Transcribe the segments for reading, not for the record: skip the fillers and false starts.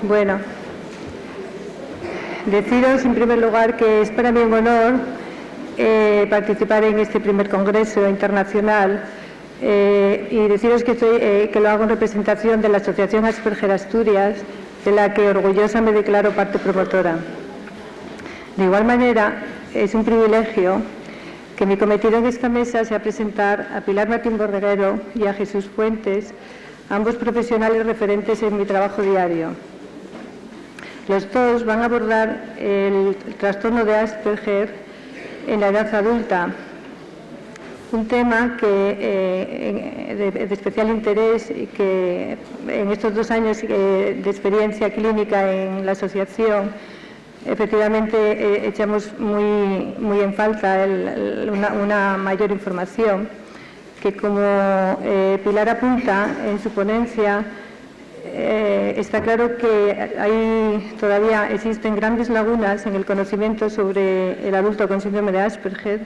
Bueno, deciros en primer lugar que es para mí un honor participar en este primer congreso internacional y deciros que lo hago en representación de la Asociación Asperger Asturias, de la que orgullosa me declaro parte promotora. De igual manera, es un privilegio que mi cometido en esta mesa sea presentar a Pilar Martín Borreguero y a Jesús Fuentes, ambos profesionales referentes en mi trabajo diario. Los dos van a abordar el trastorno de Asperger en la edad adulta, un tema de especial interés y que en estos 2 años de experiencia clínica en la asociación efectivamente echamos muy en falta una mayor información, que como Pilar apunta en su ponencia, está claro que todavía existen grandes lagunas en el conocimiento sobre el adulto con síndrome de Asperger,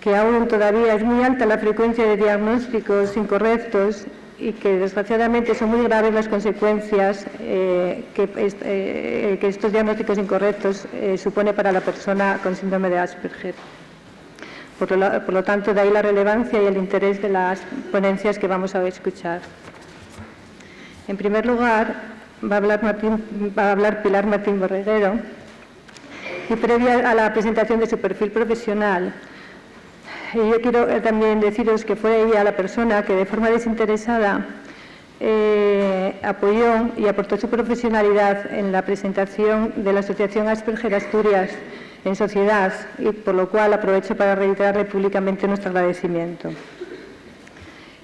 que aún todavía es muy alta la frecuencia de diagnósticos incorrectos y que desgraciadamente son muy graves las consecuencias que estos diagnósticos incorrectos supone para la persona con síndrome de Asperger. Por lo tanto, de ahí la relevancia y el interés de las ponencias que vamos a escuchar. En primer lugar, va a hablar Pilar Martín Borreguero, y previa a la presentación de su perfil profesional, yo quiero también deciros que fue ella la persona que de forma desinteresada apoyó y aportó su profesionalidad en la presentación de la Asociación Asperger Asturias en sociedad, y por lo cual aprovecho para reiterarle públicamente nuestro agradecimiento.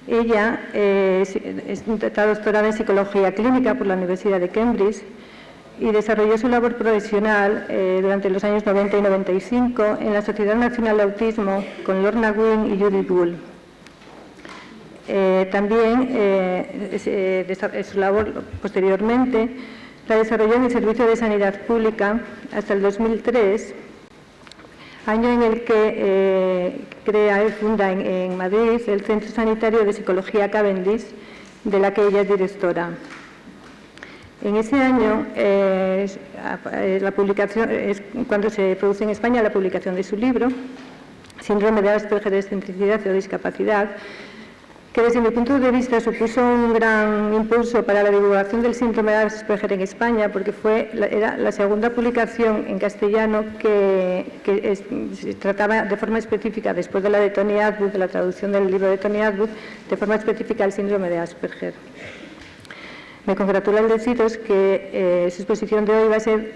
Ella está doctorada en Psicología Clínica por la Universidad de Cambridge y desarrolló su labor profesional durante los años 90 y 95 en la Sociedad Nacional de Autismo con Lorna Wynne y Judith Bull. También su labor posteriormente la desarrolló en el Servicio de Sanidad Pública hasta el 2003, año en el que crea y funda en Madrid el Centro Sanitario de Psicología Cavendish, de la que ella es directora. En ese año la publicación es cuando se produce en España la publicación de su libro, Síndrome de Asperger, excentricidad o discapacidad, que desde mi punto de vista supuso un gran impulso para la divulgación del síndrome de Asperger en España, porque era la segunda publicación en castellano que se trataba de forma específica, después de la de Tony Attwood, de la traducción del libro de Tony Attwood, de forma específica el síndrome de Asperger. Me congratula el deciros que su exposición de hoy va a ser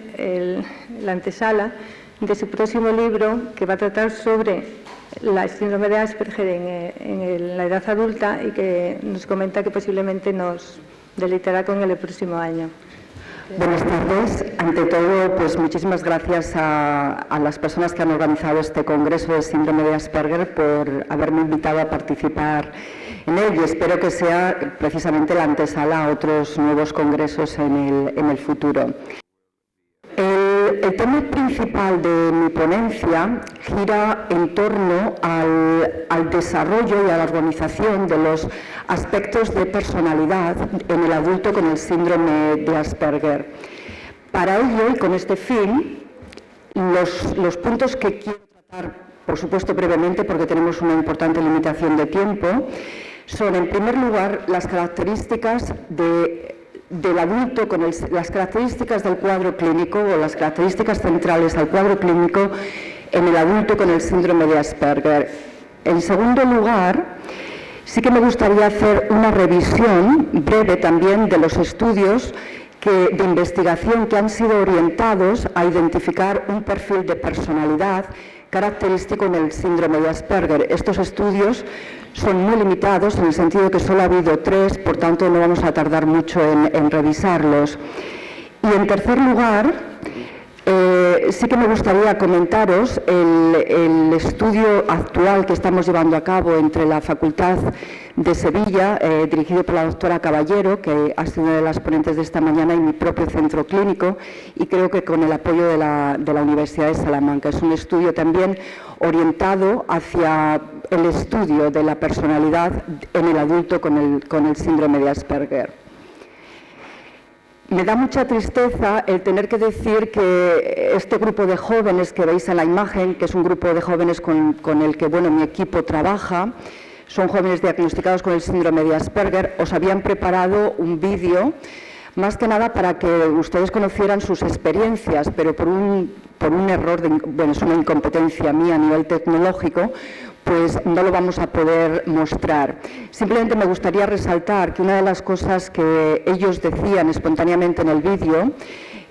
la antesala de su próximo libro, que va a tratar sobre la síndrome de Asperger en la edad adulta, y que nos comenta que posiblemente nos deleitará con él el próximo año. Buenas tardes. Ante todo, pues muchísimas gracias a las personas que han organizado este Congreso de Síndrome de Asperger por haberme invitado a participar en él, y espero que sea precisamente la antesala a otros nuevos congresos en el futuro. El tema principal de mi ponencia gira en torno al desarrollo y a la organización de los aspectos de personalidad en el adulto con el síndrome de Asperger. Para ello, y con este fin, los puntos que quiero tratar, por supuesto brevemente, porque tenemos una importante limitación de tiempo, son, en primer lugar, las características del adulto, las características del cuadro clínico o las características centrales al cuadro clínico en el adulto con el síndrome de Asperger. En segundo lugar, sí que me gustaría hacer una revisión breve también de los estudios de investigación que han sido orientados a identificar un perfil de personalidad característico en el síndrome de Asperger. Estos estudios son muy limitados en el sentido que solo ha habido 3, por tanto no vamos a tardar mucho en revisarlos. Y en tercer lugar, sí que me gustaría comentaros el estudio actual que estamos llevando a cabo entre la Facultad de Sevilla, dirigido por la doctora Caballero, que ha sido una de las ponentes de esta mañana, y mi propio centro clínico, y creo que con el apoyo de la Universidad de Salamanca. Es un estudio también orientado hacia el estudio de la personalidad en el adulto con el síndrome de Asperger. Me da mucha tristeza el tener que decir que este grupo de jóvenes que veis en la imagen, que es un grupo de jóvenes con el que mi equipo trabaja, son jóvenes diagnosticados con el síndrome de Asperger, os habían preparado un vídeo, más que nada para que ustedes conocieran sus experiencias, pero por un error, es una incompetencia mía a nivel tecnológico, pues no lo vamos a poder mostrar. Simplemente me gustaría resaltar que una de las cosas que ellos decían espontáneamente en el vídeo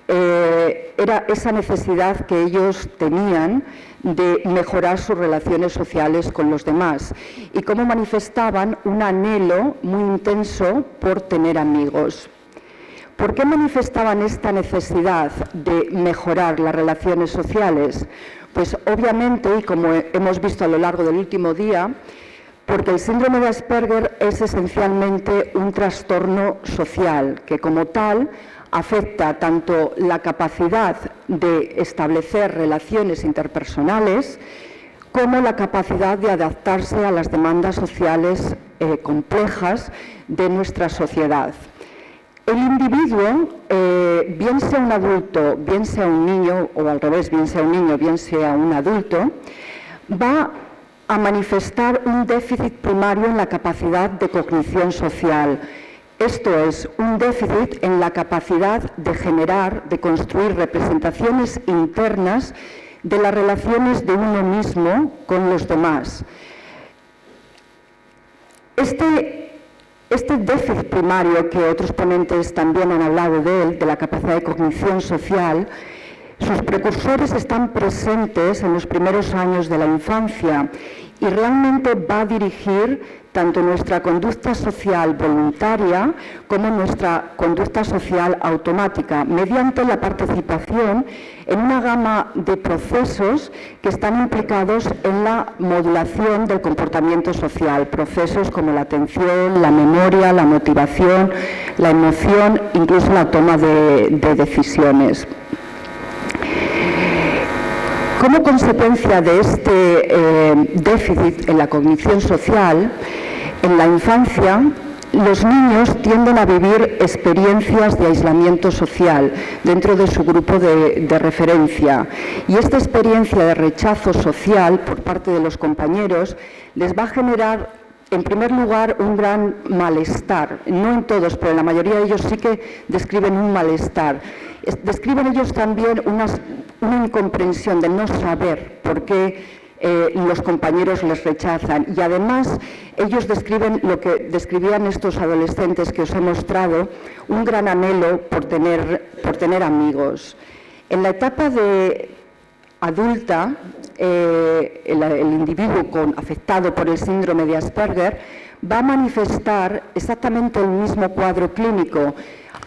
era esa necesidad que ellos tenían de mejorar sus relaciones sociales con los demás y cómo manifestaban un anhelo muy intenso por tener amigos. ¿Por qué manifestaban esta necesidad de mejorar las relaciones sociales? Pues obviamente, y como hemos visto a lo largo del último día, porque el síndrome de Asperger es esencialmente un trastorno social que como tal afecta tanto la capacidad de establecer relaciones interpersonales como la capacidad de adaptarse a las demandas sociales complejas de nuestra sociedad. El individuo, bien sea un adulto, bien sea un niño, o al revés, bien sea un niño, bien sea un adulto, va a manifestar un déficit primario en la capacidad de cognición social. Esto es, un déficit en la capacidad de generar, de construir representaciones internas de las relaciones de uno mismo con los demás. Este déficit primario, que otros ponentes también han hablado de él, de la capacidad de cognición social, sus precursores están presentes en los primeros años de la infancia y realmente va a dirigir tanto nuestra conducta social voluntaria como nuestra conducta social automática, mediante la participación en una gama de procesos que están implicados en la modulación del comportamiento social, procesos como la atención, la memoria, la motivación, la emoción, incluso la toma de decisiones. Como consecuencia de este déficit en la cognición social, en la infancia, los niños tienden a vivir experiencias de aislamiento social dentro de su grupo de referencia. Y esta experiencia de rechazo social por parte de los compañeros les va a generar, en primer lugar, un gran malestar. No en todos, pero en la mayoría de ellos sí que describen un malestar. Describen ellos también una incomprensión de no saber por qué los compañeros les rechazan. Y además ellos describen lo que describían estos adolescentes que os he mostrado, un gran anhelo por tener amigos. En la etapa adulta, el individuo afectado por el síndrome de Asperger va a manifestar exactamente el mismo cuadro clínico,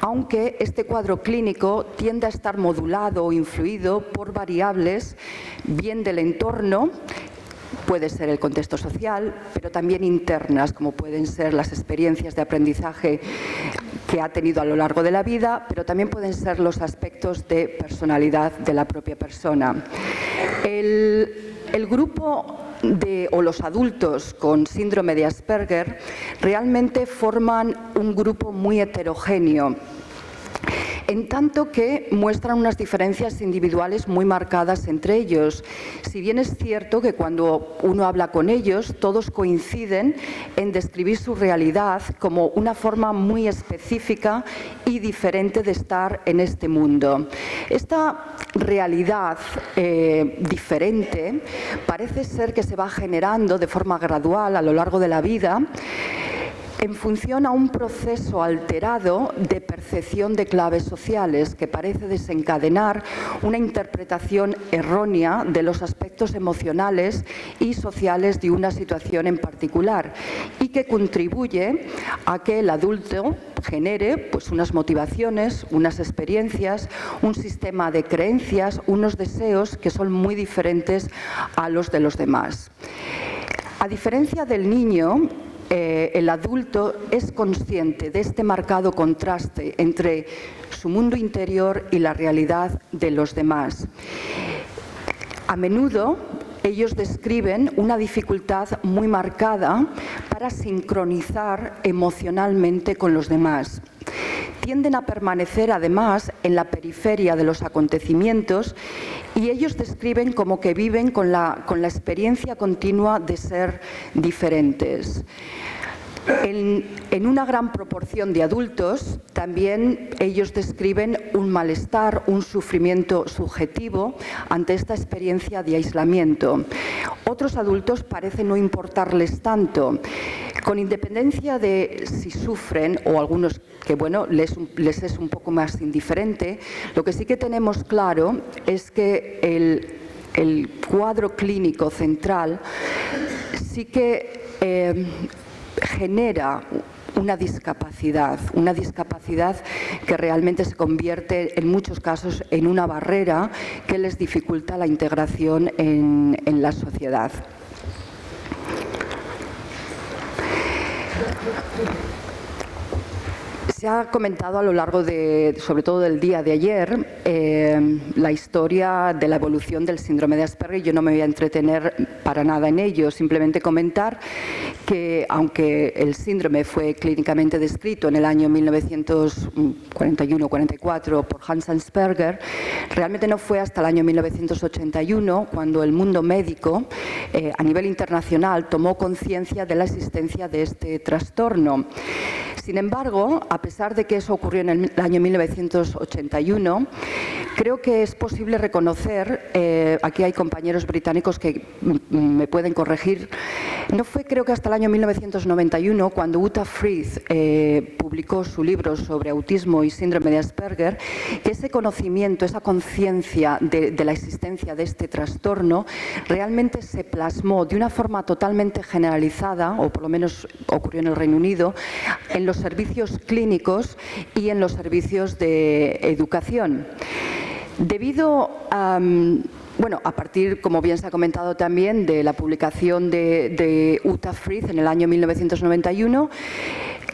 aunque este cuadro clínico tiende a estar modulado o influido por variables bien del entorno, puede ser el contexto social, pero también internas, como pueden ser las experiencias de aprendizaje que ha tenido a lo largo de la vida, pero también pueden ser los aspectos de personalidad de la propia persona. El grupo o los adultos con síndrome de Asperger realmente forman un grupo muy heterogéneo, en tanto que muestran unas diferencias individuales muy marcadas entre ellos. Si bien es cierto que cuando uno habla con ellos, todos coinciden en describir su realidad como una forma muy específica y diferente de estar en este mundo. Esta realidad diferente parece ser que se va generando de forma gradual a lo largo de la vida, en función a un proceso alterado de percepción de claves sociales que parece desencadenar una interpretación errónea de los aspectos emocionales y sociales de una situación en particular y que contribuye a que el adulto genere unas motivaciones, unas experiencias, un sistema de creencias, unos deseos que son muy diferentes a los de los demás. A diferencia del niño, el adulto es consciente de este marcado contraste entre su mundo interior y la realidad de los demás. A menudo ellos describen una dificultad muy marcada para sincronizar emocionalmente con los demás. Tienden a permanecer, además, en la periferia de los acontecimientos y ellos describen como que viven con la experiencia continua de ser diferentes. En una gran proporción de adultos también ellos describen un malestar, un sufrimiento subjetivo ante esta experiencia de aislamiento. Otros adultos parece no importarles tanto, con independencia de si sufren o algunos que bueno, les es un poco más indiferente. Lo que sí que tenemos claro es que el cuadro clínico central sí que genera una discapacidad que realmente se convierte en muchos casos en una barrera que les dificulta la integración en la sociedad. Se ha comentado a lo largo sobre todo del día de ayer, la historia de la evolución del síndrome de Asperger. Yo no me voy a entretener para nada en ello, simplemente comentar que aunque el síndrome fue clínicamente descrito en el año 1941-44 por Hans Asperger, realmente no fue hasta el año 1981 cuando el mundo médico a nivel internacional tomó conciencia de la existencia de este trastorno. Sin embargo, a pesar de que eso ocurrió en el año 1981, creo que es posible reconocer, aquí hay compañeros británicos que me pueden corregir, no fue creo que hasta el año 1991 cuando Uta Frith publicó su libro sobre autismo y síndrome de Asperger, que ese conocimiento, esa conciencia de la existencia de este trastorno realmente se plasmó de una forma totalmente generalizada, o por lo menos ocurrió en el Reino Unido, en los servicios clínicos y en los servicios de educación. Debido a partir, como bien se ha comentado también, de la publicación de Uta Frith en el año 1991,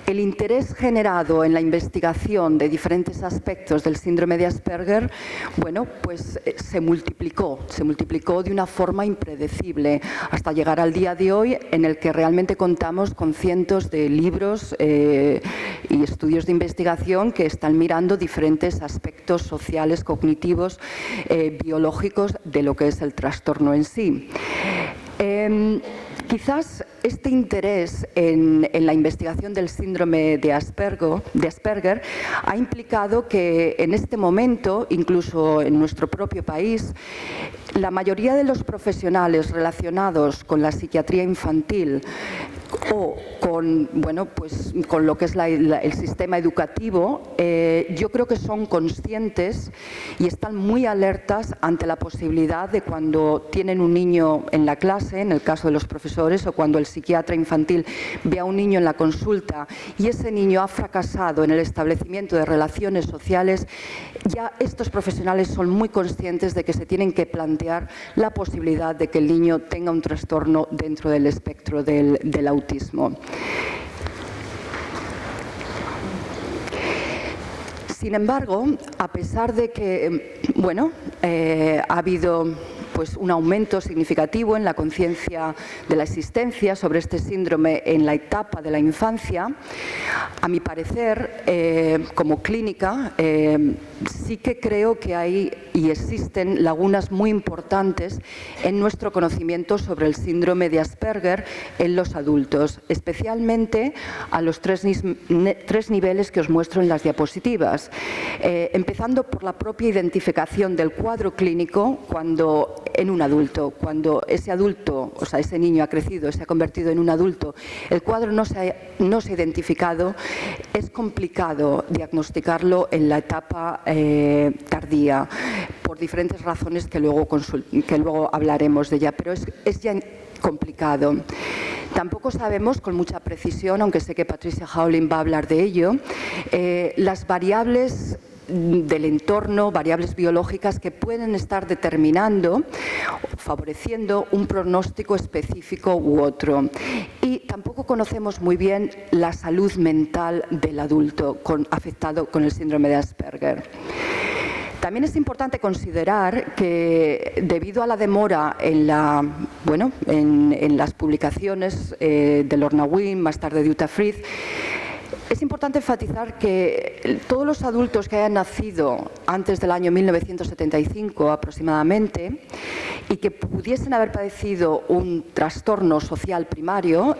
el interés generado en la investigación de diferentes aspectos del síndrome de Asperger, se multiplicó de una forma impredecible hasta llegar al día de hoy en el que realmente contamos con cientos de libros y estudios de investigación que están mirando diferentes aspectos sociales, cognitivos, biológicos de lo que es el trastorno en sí. Quizás este interés en la investigación del síndrome de Asperger ha implicado que en este momento, incluso en nuestro propio país, la mayoría de los profesionales relacionados con la psiquiatría infantil o con lo que es el sistema educativo, yo creo que son conscientes y están muy alertas ante la posibilidad de cuando tienen un niño en la clase, en el caso de los profesores, o cuando el psiquiatra infantil ve a un niño en la consulta y ese niño ha fracasado en el establecimiento de relaciones sociales, ya estos profesionales son muy conscientes de que se tienen que plantear la posibilidad de que el niño tenga un trastorno dentro del espectro del autismo. Sin embargo, a pesar de que ha habido un aumento significativo en la conciencia de la existencia sobre este síndrome en la etapa de la infancia, a mi parecer, como clínica, sí que creo que hay y existen lagunas muy importantes en nuestro conocimiento sobre el síndrome de Asperger en los adultos, especialmente a los tres niveles que os muestro en las diapositivas. Empezando por la propia identificación del cuadro clínico en un adulto, cuando ese adulto, o sea, ese niño ha crecido, se ha convertido en un adulto, el cuadro no se ha identificado, es complicado diagnosticarlo en la etapa tardía, por diferentes razones que luego hablaremos de ella, pero es ya complicado. Tampoco sabemos con mucha precisión, aunque sé que Patricia Howling va a hablar de ello, las variables del entorno, variables biológicas que pueden estar determinando, favoreciendo un pronóstico específico u otro. Y tampoco conocemos muy bien la salud mental del adulto afectado con el síndrome de Asperger. También es importante considerar que debido a la demora en las publicaciones de Lorna Wynne, más tarde de Uta Frith, Es importante enfatizar que todos los adultos que hayan nacido antes del año 1975 aproximadamente y que pudiesen haber padecido un trastorno social primario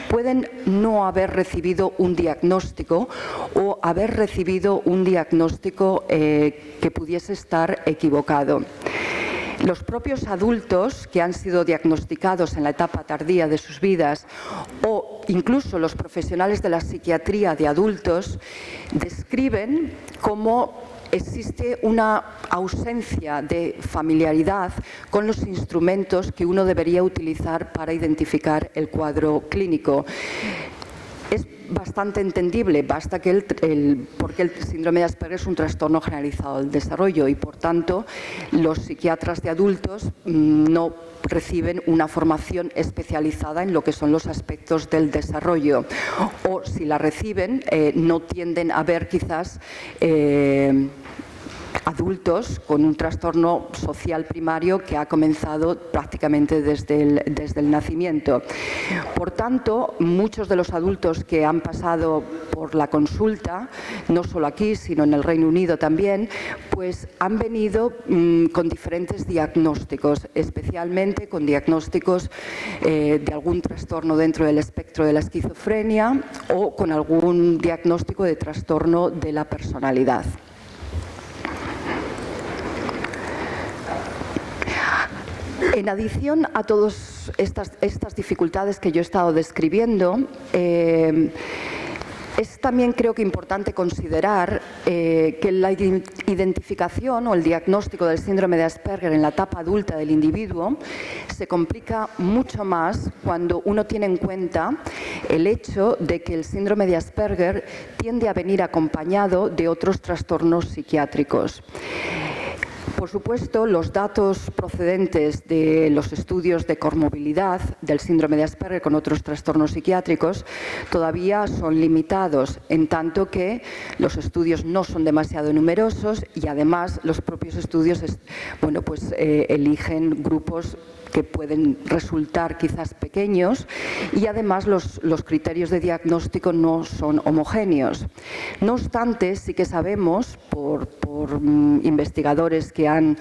pueden no haber recibido un diagnóstico o haber recibido un diagnóstico que pudiese estar equivocado. Los propios adultos que han sido diagnosticados en la etapa tardía de sus vidas o incluso los profesionales de la psiquiatría de adultos describen cómo existe una ausencia de familiaridad con los instrumentos que uno debería utilizar para identificar el cuadro clínico. Es bastante entendible, basta que porque el síndrome de Asperger es un trastorno generalizado del desarrollo y, por tanto, los psiquiatras de adultos no reciben una formación especializada en lo que son los aspectos del desarrollo. O, si la reciben, no tienden a ver quizás adultos con un trastorno social primario que ha comenzado prácticamente desde el nacimiento. Por tanto, muchos de los adultos que han pasado por la consulta, no solo aquí, sino en el Reino Unido también, pues han venido con diferentes diagnósticos, especialmente con diagnósticos de algún trastorno dentro del espectro de la esquizofrenia o con algún diagnóstico de trastorno de la personalidad. En adición a todas estas dificultades que yo he estado describiendo, es también creo que importante considerar que la identificación o el diagnóstico del síndrome de Asperger en la etapa adulta del individuo se complica mucho más cuando uno tiene en cuenta el hecho de que el síndrome de Asperger tiende a venir acompañado de otros trastornos psiquiátricos. Por supuesto, los datos procedentes de los estudios de comorbilidad del síndrome de Asperger con otros trastornos psiquiátricos todavía son limitados, en tanto que los estudios no son demasiado numerosos y además los propios estudios eligen grupos que pueden resultar quizás pequeños y además los criterios de diagnóstico no son homogéneos. No obstante, sí que sabemos por investigadores que han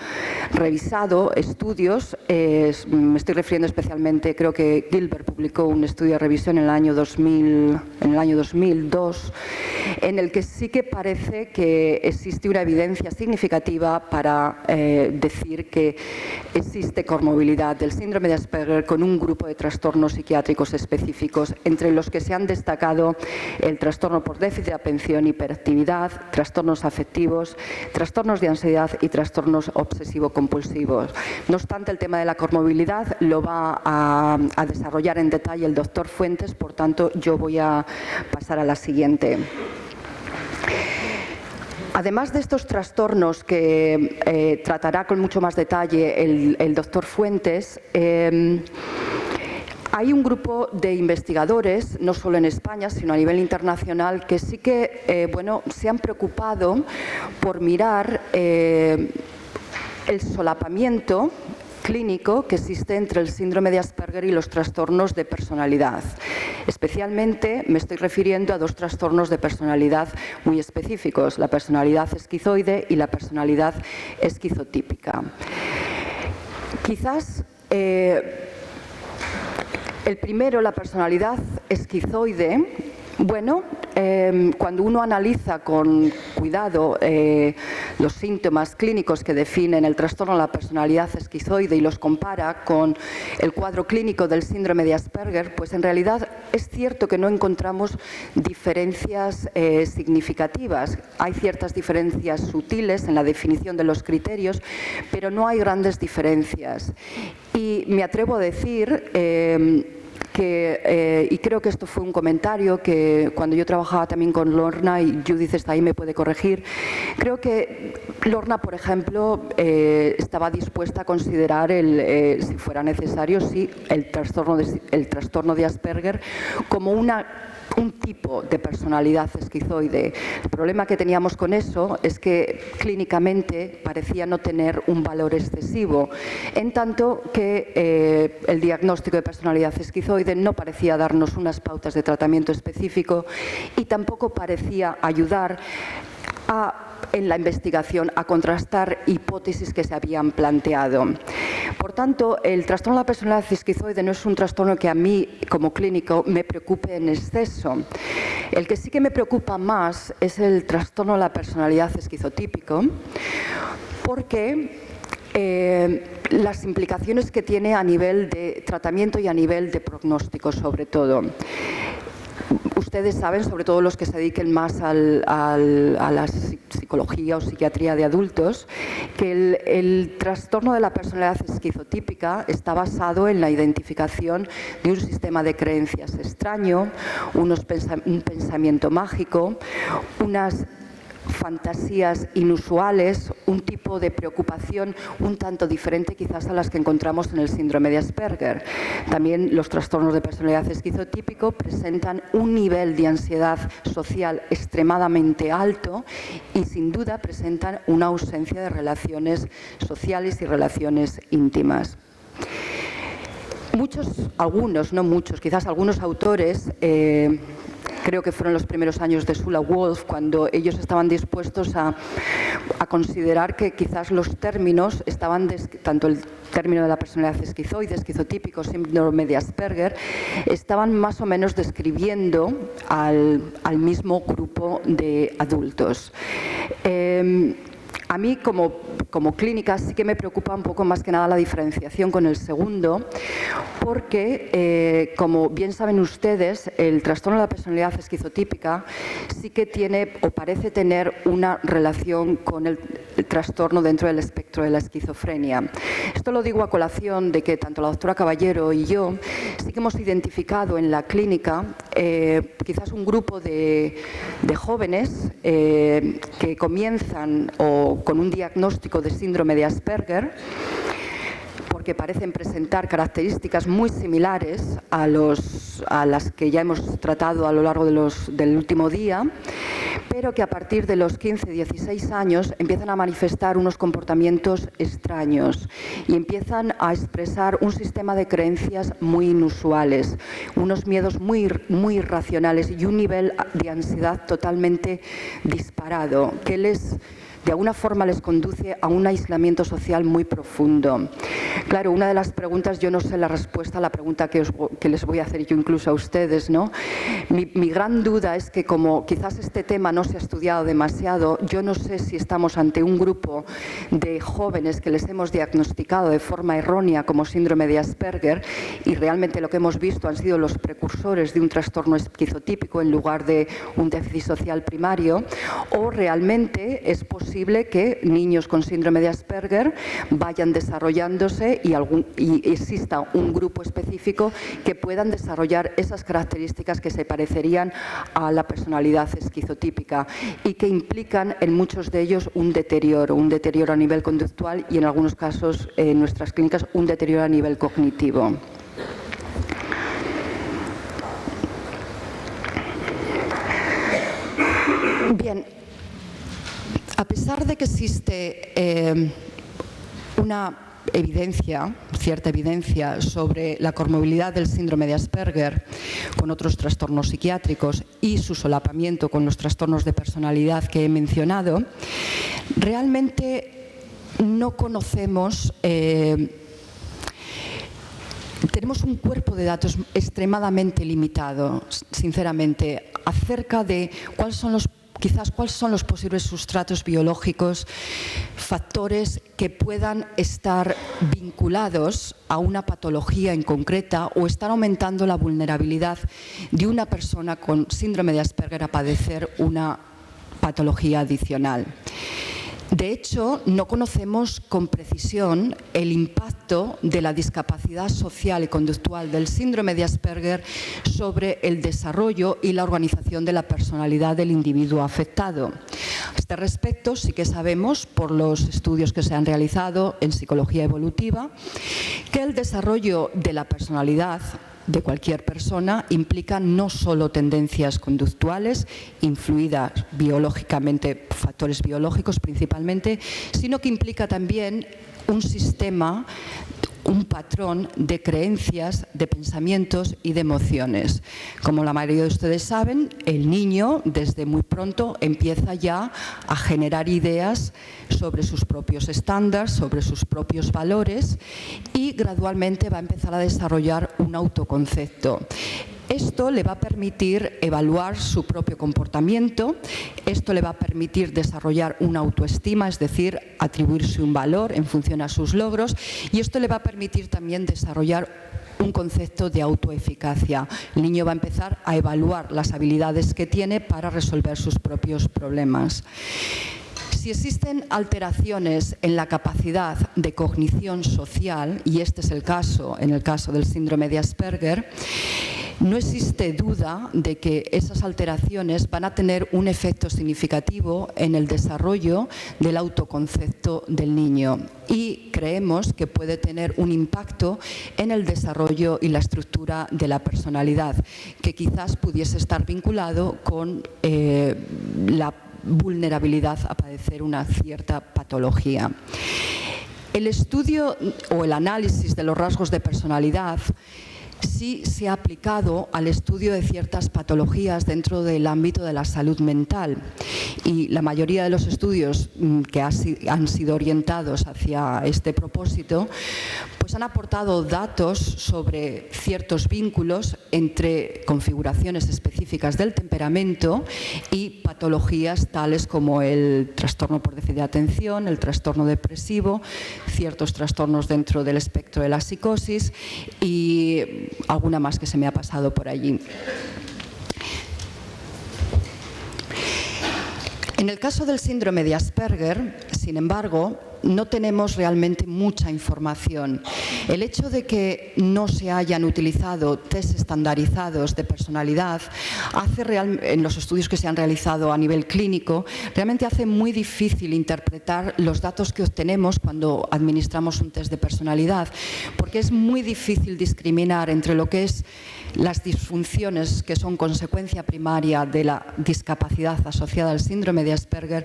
revisado estudios, me estoy refiriendo especialmente, creo que Gilbert publicó un estudio de revisión en el año 2002, en el que sí que parece que existe una evidencia significativa para decir que existe comorbilidad del síndrome de Asperger con un grupo de trastornos psiquiátricos específicos, entre los que se han destacado el trastorno por déficit de atención, hiperactividad, trastornos afectivos, trastornos de ansiedad y trastornos obsesivo-compulsivos. No obstante, el tema de la comorbilidad lo va a desarrollar en detalle el doctor Fuentes, por tanto, yo voy a pasar a la siguiente. Además de estos trastornos que tratará con mucho más detalle el doctor Fuentes, hay un grupo de investigadores, no solo en España, sino a nivel internacional, que sí que se han preocupado por mirar el solapamiento clínico que existe entre el síndrome de Asperger y los trastornos de personalidad. Especialmente me estoy refiriendo a dos trastornos de personalidad muy específicos, la personalidad esquizoide y la personalidad esquizotípica. Quizás el primero, la personalidad esquizoide, cuando uno analiza con cuidado los síntomas clínicos que definen el trastorno de la personalidad esquizoide y los compara con el cuadro clínico del síndrome de Asperger, pues en realidad es cierto que no encontramos diferencias significativas. Hay ciertas diferencias sutiles en la definición de los criterios, pero no hay grandes diferencias. Y me atrevo a decir y creo que esto fue un comentario que cuando yo trabajaba también con Lorna, y Judith está ahí, me puede corregir, creo que Lorna, por ejemplo, estaba dispuesta a considerar, si fuera necesario, el trastorno de Asperger como una un tipo de personalidad esquizoide. El problema que teníamos con eso es que clínicamente parecía no tener un valor excesivo, en tanto que el diagnóstico de personalidad esquizoide no parecía darnos unas pautas de tratamiento específico y tampoco parecía ayudar en la investigación a contrastar hipótesis que se habían planteado. Por tanto, el trastorno de la personalidad esquizoide no es un trastorno que a mí, como clínico, me preocupe en exceso. El que sí que me preocupa más es el trastorno de la personalidad esquizotípico, porque las implicaciones que tiene a nivel de tratamiento y a nivel de pronóstico, sobre todo. Ustedes saben, sobre todo los que se dediquen más a la psicología o psiquiatría de adultos, que el trastorno de la personalidad esquizotípica está basado en la identificación de un sistema de creencias extraño, un pensamiento mágico, unas fantasías inusuales, un tipo de preocupación un tanto diferente quizás a las que encontramos en el síndrome de Asperger. También los trastornos de personalidad esquizotípico presentan un nivel de ansiedad social extremadamente alto y sin duda presentan una ausencia de relaciones sociales y relaciones íntimas. Algunos, no muchos, quizás algunos autores, creo que fueron los primeros años de Sula Wolf, cuando ellos estaban dispuestos a considerar que quizás los términos estaban, tanto el término de la personalidad esquizoide, esquizotípico, síndrome de Asperger, estaban más o menos describiendo al mismo grupo de adultos. A mí, como clínica, sí que me preocupa un poco más que nada la diferenciación con el segundo, porque, como bien saben ustedes, el trastorno de la personalidad esquizotípica sí que tiene o parece tener una relación con el trastorno dentro del espectro de la esquizofrenia. Esto lo digo a colación de que tanto la doctora Caballero y yo sí que hemos identificado en la clínica quizás un grupo de jóvenes que comienzan con un diagnóstico de síndrome de Asperger, porque parecen presentar características muy similares a las que ya hemos tratado a lo largo del último día, pero que a partir de los 15-16 años empiezan a manifestar unos comportamientos extraños y empiezan a expresar un sistema de creencias muy inusuales, unos miedos muy irracionales y un nivel de ansiedad totalmente disparado, que de alguna forma les conduce a un aislamiento social muy profundo. Claro, una de las preguntas, yo no sé la respuesta a la pregunta que les voy a hacer yo incluso a ustedes, ¿no? Mi gran duda es que como quizás este tema no se ha estudiado demasiado, yo no sé si estamos ante un grupo de jóvenes que les hemos diagnosticado de forma errónea como síndrome de Asperger y realmente lo que hemos visto han sido los precursores de un trastorno esquizotípico en lugar de un déficit social primario, o realmente es posible que niños con síndrome de Asperger vayan desarrollándose y exista un grupo específico que puedan desarrollar esas características que se parecerían a la personalidad esquizotípica y que implican en muchos de ellos un deterioro a nivel conductual y en algunos casos en nuestras clínicas un deterioro a nivel cognitivo. Bien. A pesar de que existe una cierta evidencia sobre la comorbilidad del síndrome de Asperger con otros trastornos psiquiátricos y su solapamiento con los trastornos de personalidad que he mencionado, realmente no conocemos. Tenemos un cuerpo de datos extremadamente limitado, sinceramente, acerca de cuáles son los posibles sustratos biológicos, factores que puedan estar vinculados a una patología en concreta o están aumentando la vulnerabilidad de una persona con síndrome de Asperger a padecer una patología adicional. De hecho, no conocemos con precisión el impacto de la discapacidad social y conductual del síndrome de Asperger sobre el desarrollo y la organización de la personalidad del individuo afectado. A este respecto, sí que sabemos, por los estudios que se han realizado en psicología evolutiva, que el desarrollo de la personalidad de cualquier persona implica no solo tendencias conductuales, influidas biológicamente, factores biológicos principalmente, sino que implica también un sistema, un patrón de creencias, de pensamientos y de emociones. Como la mayoría de ustedes saben, el niño desde muy pronto empieza ya a generar ideas sobre sus propios estándares, sobre sus propios valores y gradualmente va a empezar a desarrollar un autoconcepto. Esto le va a permitir evaluar su propio comportamiento, esto le va a permitir desarrollar una autoestima, es decir, atribuirse un valor en función a sus logros, y esto le va a permitir también desarrollar un concepto de autoeficacia. El niño va a empezar a evaluar las habilidades que tiene para resolver sus propios problemas. Si existen alteraciones en la capacidad de cognición social, y este es el caso, en el caso del síndrome de Asperger, no existe duda de que esas alteraciones van a tener un efecto significativo en el desarrollo del autoconcepto del niño y creemos que puede tener un impacto en el desarrollo y la estructura de la personalidad, que quizás pudiese estar vinculado con la vulnerabilidad a padecer una cierta patología. El estudio o el análisis de los rasgos de personalidad sí se ha aplicado al estudio de ciertas patologías dentro del ámbito de la salud mental, y la mayoría de los estudios que han sido orientados hacia este propósito pues han aportado datos sobre ciertos vínculos entre configuraciones específicas del temperamento y patologías tales como el trastorno por déficit de atención, el trastorno depresivo, ciertos trastornos dentro del espectro de la psicosis y alguna más que se me ha pasado por allí. En el caso del síndrome de Asperger, sin embargo, no tenemos realmente mucha información. El hecho de que no se hayan utilizado test estandarizados de personalidad en los estudios que se han realizado a nivel clínico, realmente hace muy difícil interpretar los datos que obtenemos cuando administramos un test de personalidad, porque es muy difícil discriminar entre lo que es las disfunciones que son consecuencia primaria de la discapacidad asociada al síndrome de Asperger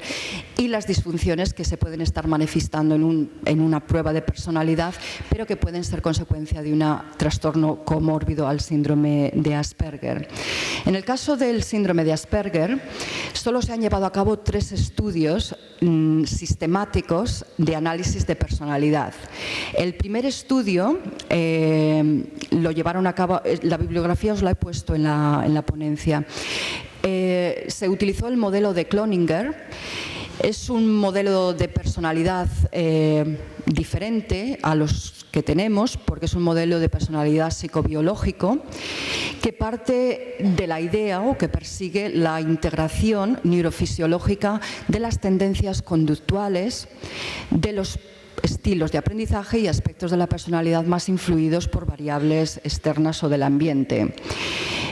y las disfunciones que se pueden estar manifestando en una prueba de personalidad, pero que pueden ser consecuencia de un trastorno comórbido al síndrome de Asperger. En el caso del síndrome de Asperger, solo se han llevado a cabo 3 estudios sistemáticos de análisis de personalidad. El primer estudio lo llevaron a cabo, la bibliografía os la he puesto en la ponencia. Se utilizó el modelo de Cloninger. Es un modelo de personalidad diferente a los que tenemos, porque es un modelo de personalidad psicobiológico que parte de la idea o que persigue la integración neurofisiológica de las tendencias conductuales, de los estilos de aprendizaje y aspectos de la personalidad más influidos por variables externas o del ambiente.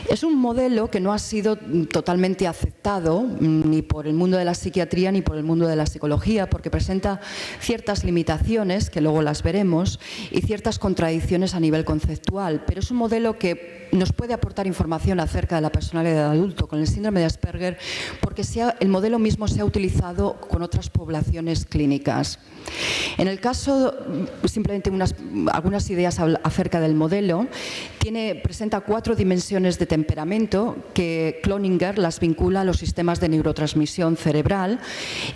Es un modelo que no ha sido totalmente aceptado ni por el mundo de la psiquiatría ni por el mundo de la psicología, porque presenta ciertas limitaciones, que luego las veremos, y ciertas contradicciones a nivel conceptual, pero es un modelo que nos puede aportar información acerca de la personalidad del adulto con el síndrome de Asperger, porque el modelo mismo se ha utilizado con otras poblaciones clínicas. En el caso, simplemente algunas ideas acerca del modelo, presenta 4 dimensiones de temperamento que Cloninger las vincula a los sistemas de neurotransmisión cerebral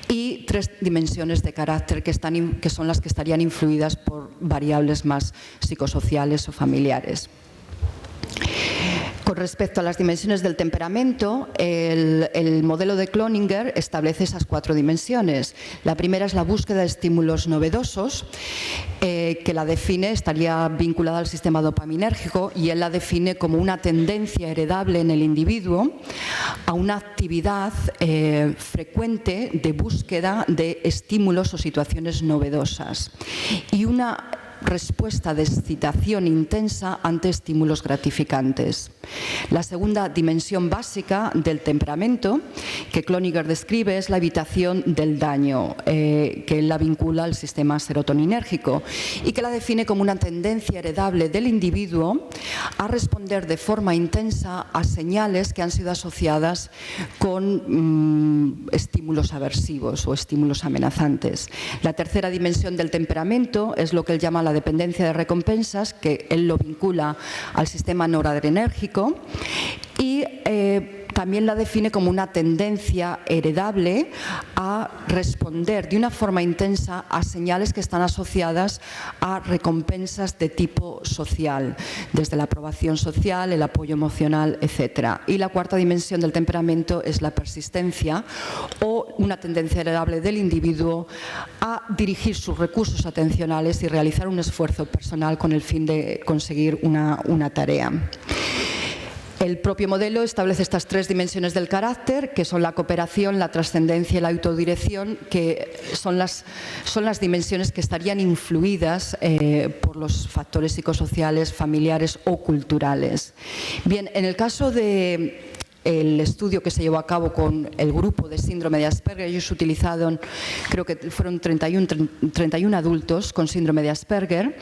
y 3 dimensiones de carácter que son las que estarían influidas por variables más psicosociales o familiares. Con respecto a las dimensiones del temperamento, el modelo de Cloninger establece esas 4 dimensiones. La primera es la búsqueda de estímulos novedosos, que la define, estaría vinculada al sistema dopaminérgico, y él la define como una tendencia heredable en el individuo a una actividad frecuente de búsqueda de estímulos o situaciones novedosas y una respuesta de excitación intensa ante estímulos gratificantes. La segunda dimensión básica del temperamento que Cloninger describe es la evitación del daño, que él la vincula al sistema serotoninérgico y que la define como una tendencia heredable del individuo a responder de forma intensa a señales que han sido asociadas con estímulos aversivos o estímulos amenazantes. La tercera dimensión del temperamento es lo que él llama la dependencia de recompensas, que él lo vincula al sistema noradrenérgico y también la define como una tendencia heredable a responder de una forma intensa a señales que están asociadas a recompensas de tipo social, desde la aprobación social, el apoyo emocional, etc. Y la cuarta dimensión del temperamento es la persistencia o una tendencia heredable del individuo a dirigir sus recursos atencionales y realizar un esfuerzo personal con el fin de conseguir una tarea. El propio modelo establece estas tres dimensiones del carácter, que son la cooperación, la trascendencia y la autodirección, que son las dimensiones que estarían influidas por los factores psicosociales, familiares o culturales. Bien, en el caso de el estudio que se llevó a cabo con el grupo de síndrome de Asperger, ellos utilizaron, creo que fueron 31 adultos con síndrome de Asperger,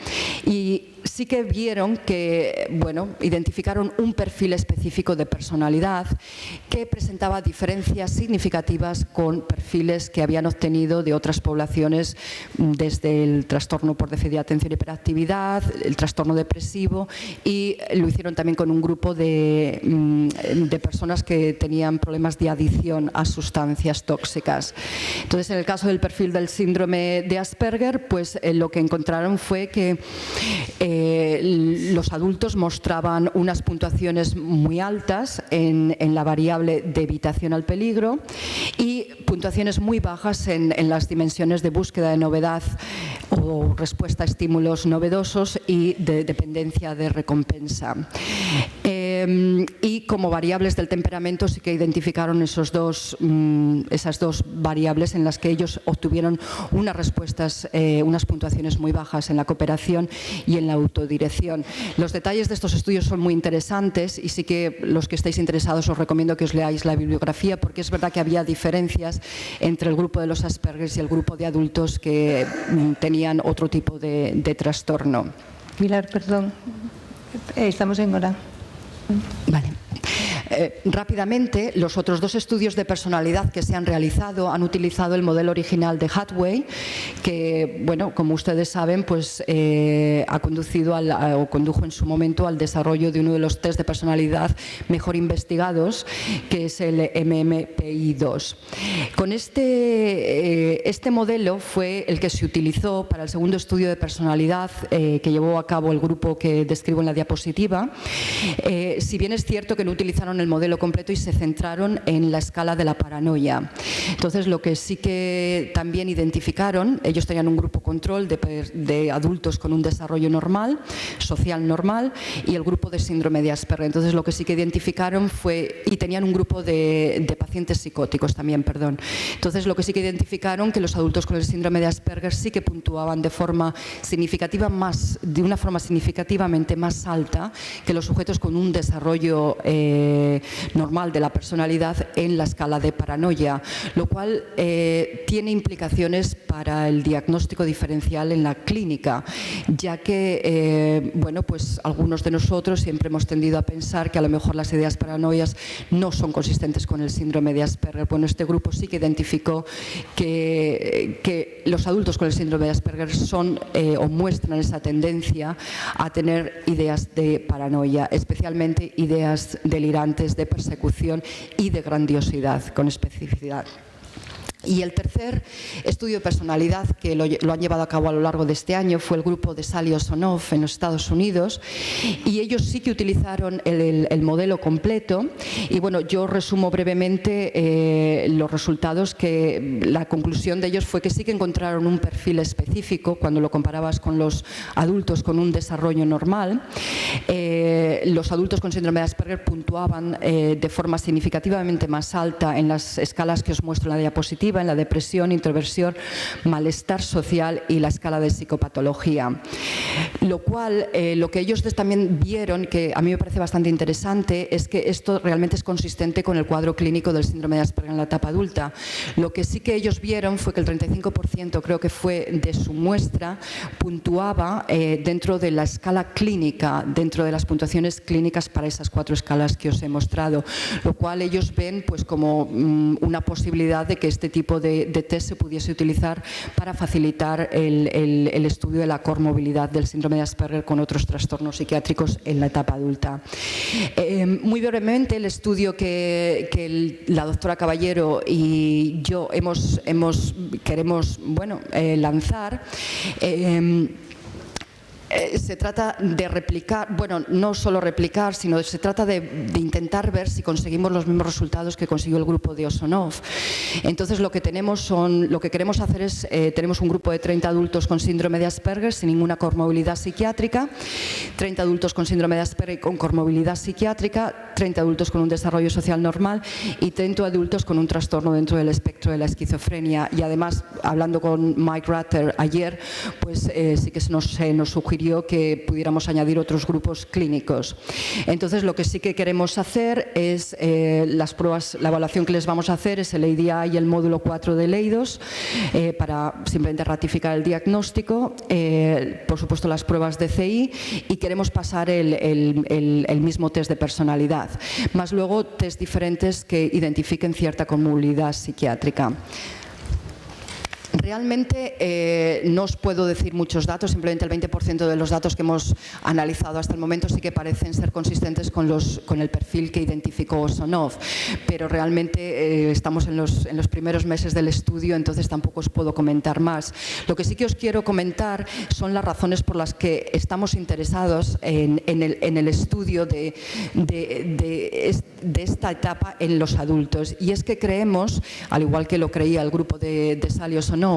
y sí que vieron que, bueno, identificaron un perfil específico de personalidad que presentaba diferencias significativas con perfiles que habían obtenido de otras poblaciones, desde el trastorno por déficit de atención y hiperactividad, el trastorno depresivo, y lo hicieron también con un grupo de personas que tenían problemas de adicción a sustancias tóxicas. Entonces, en el caso del perfil del síndrome de Asperger, pues lo que encontraron fue que los adultos mostraban unas puntuaciones muy altas en la variable de evitación al peligro y puntuaciones muy bajas en las dimensiones de búsqueda de novedad o respuesta a estímulos novedosos y de dependencia de recompensa. Y como variables del temperamento sí que identificaron esas dos variables en las que ellos obtuvieron unas respuestas, unas puntuaciones muy bajas en la cooperación y en la autodirección. Los detalles de estos estudios son muy interesantes y sí que los que estéis interesados os recomiendo que os leáis la bibliografía, porque es verdad que había diferencias entre el grupo de los Asperger y el grupo de adultos que tenían otro tipo de trastorno. Pilar, perdón, estamos en hora. Vale. Rápidamente, los otros dos estudios de personalidad que se han realizado han utilizado el modelo original de Hathaway, que, bueno, como ustedes saben, pues ha conducido o condujo en su momento al desarrollo de uno de los test de personalidad mejor investigados, que es el MMPI-2. Con este modelo fue el que se utilizó para el segundo estudio de personalidad que llevó a cabo el grupo que describo en la diapositiva. Si bien es cierto que no utilizaron el modelo completo y se centraron en la escala de la paranoia. Entonces, lo que sí que también identificaron, ellos tenían un grupo control de adultos con un desarrollo normal, social normal, y el grupo de síndrome de Asperger. Entonces, lo que sí que identificaron fue, y tenían un grupo de pacientes psicóticos también, perdón. Entonces, lo que sí que identificaron que los adultos con el síndrome de Asperger sí que puntuaban de una forma significativamente más alta que los sujetos con un desarrollo normal de la personalidad en la escala de paranoia, lo cual tiene implicaciones para el diagnóstico diferencial en la clínica, ya que bueno, pues algunos de nosotros siempre hemos tendido a pensar que a lo mejor las ideas paranoias no son consistentes con el síndrome de Asperger. Bueno, este grupo sí que identificó que los adultos con el síndrome de Asperger son o muestran esa tendencia a tener ideas de paranoia, especialmente ideas delirantes de persecución y de grandiosidad con especificidad. Y el tercer estudio de personalidad que lo han llevado a cabo a lo largo de este año fue el grupo de Sally Osonoff en los Estados Unidos, y ellos sí que utilizaron el modelo completo. Y bueno, yo resumo brevemente los resultados, que la conclusión de ellos fue que sí que encontraron un perfil específico cuando lo comparabas con los adultos con un desarrollo normal. Los adultos con síndrome de Asperger puntuaban de forma significativamente más alta en las escalas que os muestro en la diapositiva, afectiva, en la depresión, introversión, malestar social y la escala de psicopatología. Lo cual, lo que ellos también vieron, que a mí me parece bastante interesante, es que esto realmente es consistente con el cuadro clínico del síndrome de Asperger en la etapa adulta. Lo que sí que ellos vieron fue que el 35%, creo que fue de su muestra, puntuaba dentro de la escala clínica, dentro de las puntuaciones clínicas para esas 4 escalas que os he mostrado, lo cual ellos ven pues como una posibilidad de que este tipo de test se pudiese utilizar para facilitar el estudio de la comorbilidad del síndrome de Asperger con otros trastornos psiquiátricos en la etapa adulta. Muy brevemente, el estudio que la doctora Caballero y yo queremos lanzar, se trata de replicar, bueno, no solo replicar, sino se trata de intentar ver si conseguimos los mismos resultados que consiguió el grupo de Osonov. Entonces, lo que queremos hacer es, tenemos un grupo de 30 adultos con síndrome de Asperger sin ninguna comorbilidad psiquiátrica, 30 adultos con síndrome de Asperger con comorbilidad psiquiátrica, 30 adultos con un desarrollo social normal y 30 adultos con un trastorno dentro del espectro de la esquizofrenia. Y además, hablando con Mike Ratter ayer, pues sí que se nos sugirió que pudiéramos añadir otros grupos clínicos. Entonces, lo que sí que queremos hacer es las pruebas, la evaluación que les vamos a hacer es el ADI y el módulo 4 de Leidos para simplemente ratificar el diagnóstico, por supuesto las pruebas de CI, y queremos pasar el mismo test de personalidad, más luego test diferentes que identifiquen cierta comorbilidad psiquiátrica. Realmente no os puedo decir muchos datos, simplemente el 20% de los datos que hemos analizado hasta el momento sí que parecen ser consistentes con el perfil que identificó Osonov, pero realmente estamos en los primeros meses del estudio, entonces tampoco os puedo comentar más. Lo que sí que os quiero comentar son las razones por las que estamos interesados en el estudio de esta etapa en los adultos, y es que creemos, al igual que lo creía el grupo de Sally Osonov,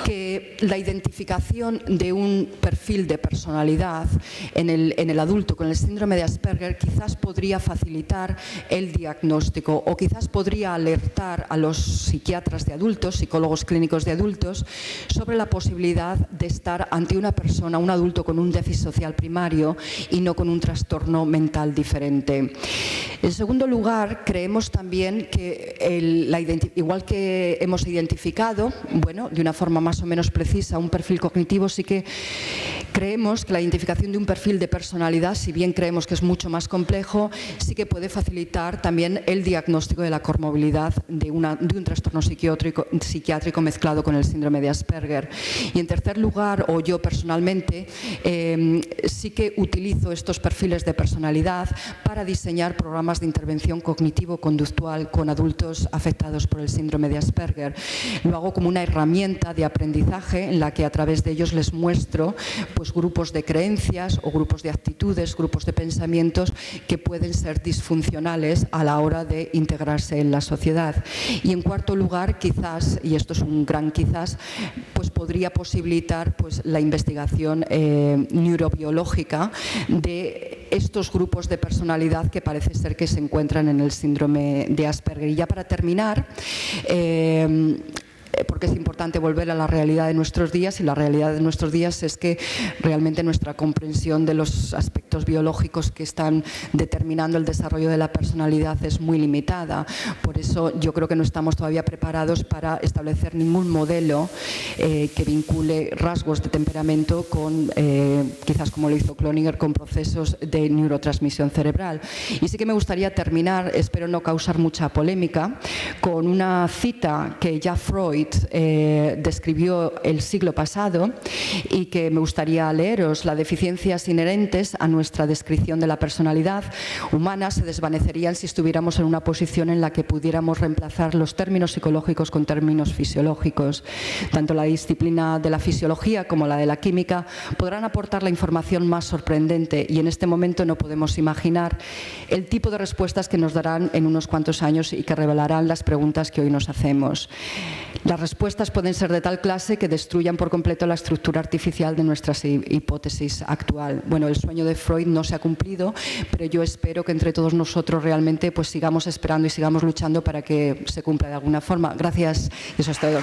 que la identificación de un perfil de personalidad en el adulto con el síndrome de Asperger quizás podría facilitar el diagnóstico o quizás podría alertar a los psiquiatras de adultos, psicólogos clínicos de adultos, sobre la posibilidad de estar ante una persona, un adulto con un déficit social primario y no con un trastorno mental diferente. En segundo lugar, creemos también que igual que hemos identificado, de una forma más o menos precisa, un perfil cognitivo, sí que creemos que la identificación de un perfil de personalidad, si bien creemos que es mucho más complejo, sí que puede facilitar también el diagnóstico de la comorbilidad de un trastorno psiquiátrico mezclado con el síndrome de Asperger. Y en tercer lugar, o yo personalmente, sí que utilizo estos perfiles de personalidad para diseñar programas de intervención cognitivo-conductual con adultos afectados por el síndrome de Asperger. Lo hago como una herramienta de aprendizaje en la que a través de ellos les muestro pues, grupos de creencias o grupos de actitudes, grupos de pensamientos que pueden ser disfuncionales a la hora de integrarse en la sociedad. Y en cuarto lugar, quizás, y esto es un gran quizás, pues podría posibilitar pues, la investigación neurobiológica de estos grupos de personalidad que parece ser que se encuentran en el síndrome de Asperger. Y ya para terminar, porque es importante volver a la realidad de nuestros días, y la realidad de nuestros días es que realmente nuestra comprensión de los aspectos biológicos que están determinando el desarrollo de la personalidad es muy limitada. Por eso yo creo que no estamos todavía preparados para establecer ningún modelo que vincule rasgos de temperamento con, quizás como lo hizo Cloninger, con procesos de neurotransmisión cerebral. Y sí que me gustaría terminar, espero no causar mucha polémica, con una cita que ya Freud describió el siglo pasado y que me gustaría leeros. Las deficiencias inherentes a nuestra descripción de la personalidad humana se desvanecerían si estuviéramos en una posición en la que pudiéramos reemplazar los términos psicológicos con términos fisiológicos. Tanto la disciplina de la fisiología como la de la química podrán aportar la información más sorprendente, y en este momento no podemos imaginar el tipo de respuestas que nos darán en unos cuantos años y que revelarán las preguntas que hoy nos hacemos. La las respuestas pueden ser de tal clase que destruyan por completo la estructura artificial de nuestras hipótesis actual. Bueno, el sueño de Freud no se ha cumplido, pero yo espero que entre todos nosotros realmente pues sigamos esperando y sigamos luchando para que se cumpla de alguna forma. Gracias, y eso es todo.